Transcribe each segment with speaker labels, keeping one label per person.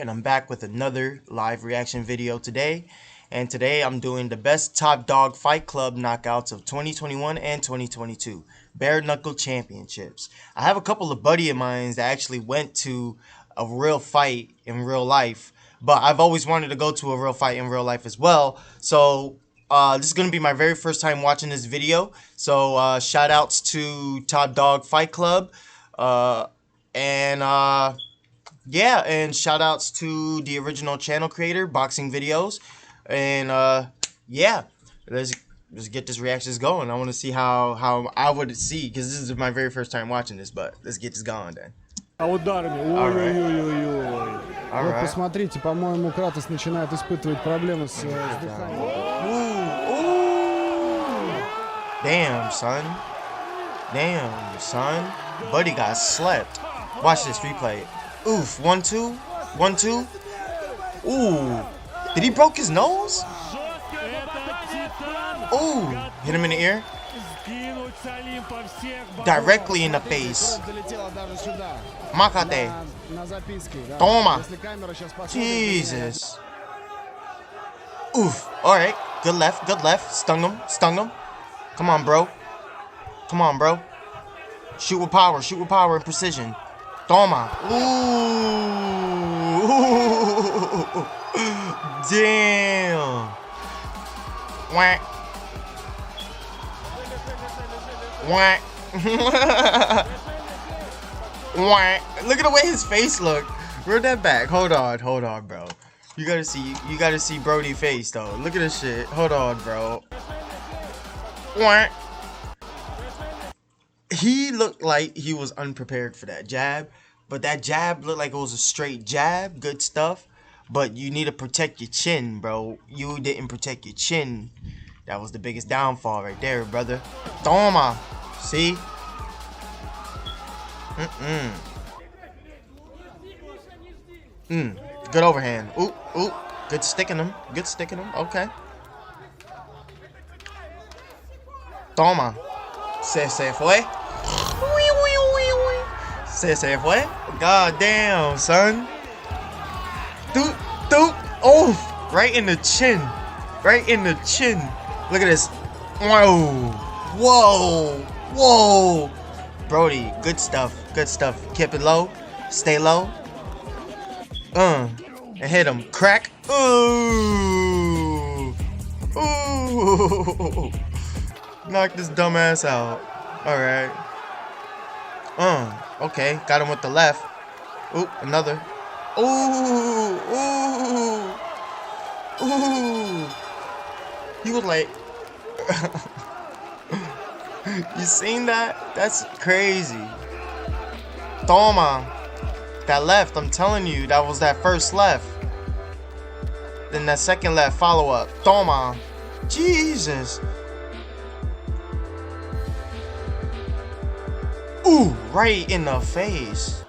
Speaker 1: And I'm back with another live reaction video today. And today I'm doing the best top dog fight club knockouts of 2021 and 2022 bare knuckle championships. I have a couple of buddy of mine that actually went to a real fight in real life, but I've always wanted to go to a real fight in real life as well. So this is gonna be my very first time watching this video. So shout outs to Top Dog Fight Club, yeah, and shout outs to the original channel creator, Boxing Videos. And yeah, let's get this reactions going. I want to see how I would see, because this is my very first time watching this, but let's get this going then.
Speaker 2: Ударами. Ой-ой-ой-ой-ой. Вот посмотрите, по-моему, Кратос начинает испытывать проблемы с дыханием.
Speaker 1: Damn, son. Damn, son. Buddy got slept. Watch this replay. Oof, 1-2, 1-2. Ooh, did he broke his nose? Ooh, hit him in the ear. Directly in the face. Makate. Toma. Jesus. Oof. Alright. Good left. Good left. Stung him. Stung him. Come on, bro. Come on, bro. Shoot with power. Shoot with power and precision. Toma. Ooh. Damn. Whack. Whack. Whack. Look at the way his face look. Run that back. Hold on, bro. You gotta see Brody face though. Look at this shit. Hold on, bro. Whack. He looked like he was unprepared for that jab, but that jab looked like it was a straight jab. Good stuff. But you need to protect your chin, bro. You didn't protect your chin. That was the biggest downfall right there, brother. Toma. See? Good overhand. Ooh, ooh. Good sticking him. Good sticking him. Okay. Toma. Se fue. Se fue. God damn, son. Doot. Oh, right in the chin. Right in the chin. Look at this. Whoa. Brody, good stuff. Good stuff. Keep it low. Stay low. And hit him. Crack. Ooh. Knock this dumbass out. Alright. Okay. Got him with the left. Ooh, another. Ooh. He was like, you seen that? That's crazy. Toma. That left, I'm telling you, that was that first left. Then that second left follow up. Toma. Jesus. Ooh, right in the face.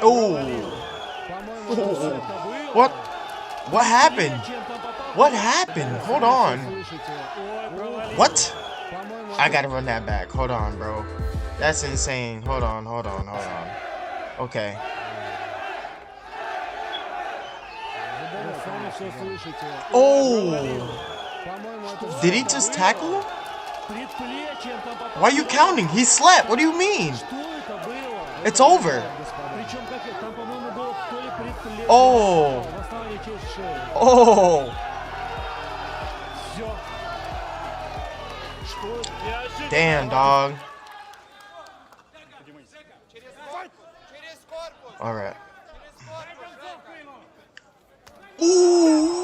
Speaker 1: Oh. What happened? What happened? Hold on. What? I gotta run that back. Hold on, bro. That's insane. Hold on. Okay. Oh. Did he just tackle him? Why are you counting? He slept. What do you mean? It's over. Oh. Damn, dog. All right. Ooh.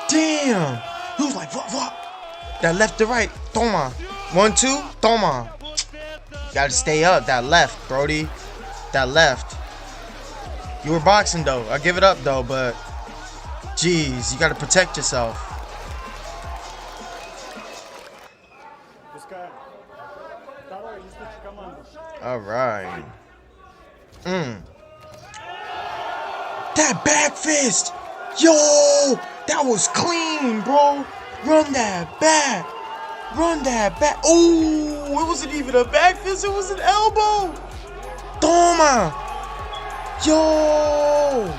Speaker 1: Damn. He was like, what? That left to right. Toma. 1, 2. Toma. Gotta stay up. That left, Brody. That left. You were boxing, though. I give it up, though, but... Jeez, you gotta protect yourself. Alright. That back fist! Yo! That was clean, bro! Run that back! Run that back! Oh! It wasn't even a back fist, it was an elbow! Toma! Yo!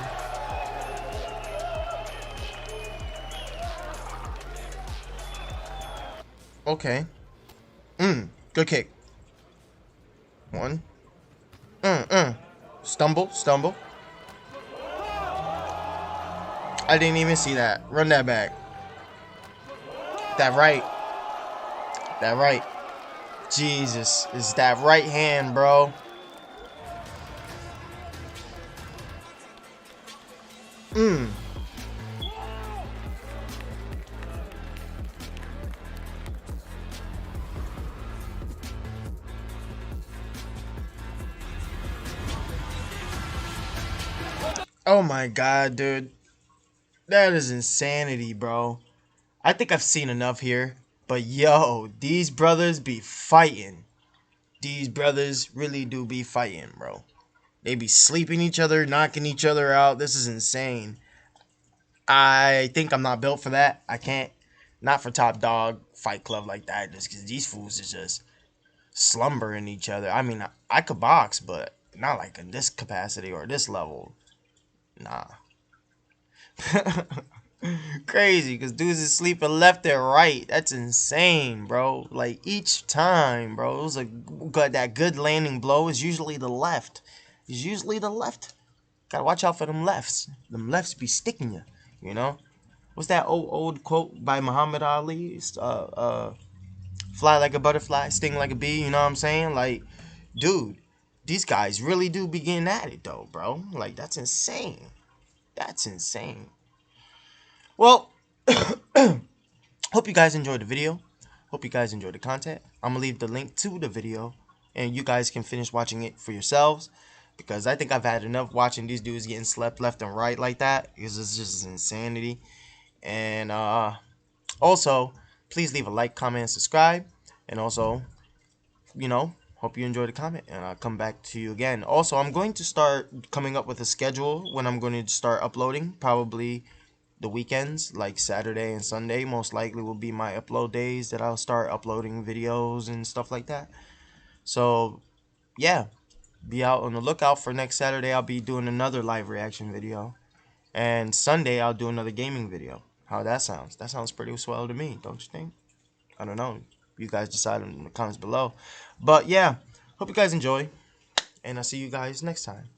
Speaker 1: Okay. Good kick. 1. Stumble. I didn't even see that. Run that back. That right. Jesus. It's that right hand, bro. Oh my god, dude. That is insanity, bro. I think I've seen enough here. But yo, these brothers be fighting. These brothers really do be fighting, bro. They be sleeping each other, knocking each other out. This is insane. I think I'm not built for that. I can't. Not for Top Dog Fight Club like that. Just because these fools is just slumbering each other. I mean, I could box, but not like in this capacity or this level. Nah. Crazy, because dudes is sleeping left and right. That's insane, bro. Like, each time, bro, it was that good landing blow is usually the left. It's usually the left. Gotta watch out for them lefts. Them lefts be sticking you, you know? What's that old quote by Muhammad Ali? It's, fly like a butterfly, sting like a bee, you know what I'm saying? Like, dude, these guys really do be getting at it, though, bro. Like, that's insane. That's insane. Well, hope you guys enjoyed the video. Hope you guys enjoyed the content. I'm going to leave the link to the video, and you guys can finish watching it for yourselves, because I think I've had enough watching these dudes getting slept left and right like that, because it's just insanity. And also, please leave a like, comment, and subscribe. And also, you know, hope you enjoyed the comment, and I'll come back to you again. Also, I'm going to start coming up with a schedule when I'm going to start uploading, probably the weekends, like Saturday and Sunday most likely will be my upload days that I'll start uploading videos and stuff like that. So yeah, be out on the lookout for next Saturday. I'll be doing another live reaction video, and Sunday I'll do another gaming video. How that sounds? That sounds pretty swell to me, don't you think? I don't know, you guys decide in the comments below. But yeah, hope you guys enjoy, and I'll see you guys next time.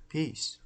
Speaker 1: Peace.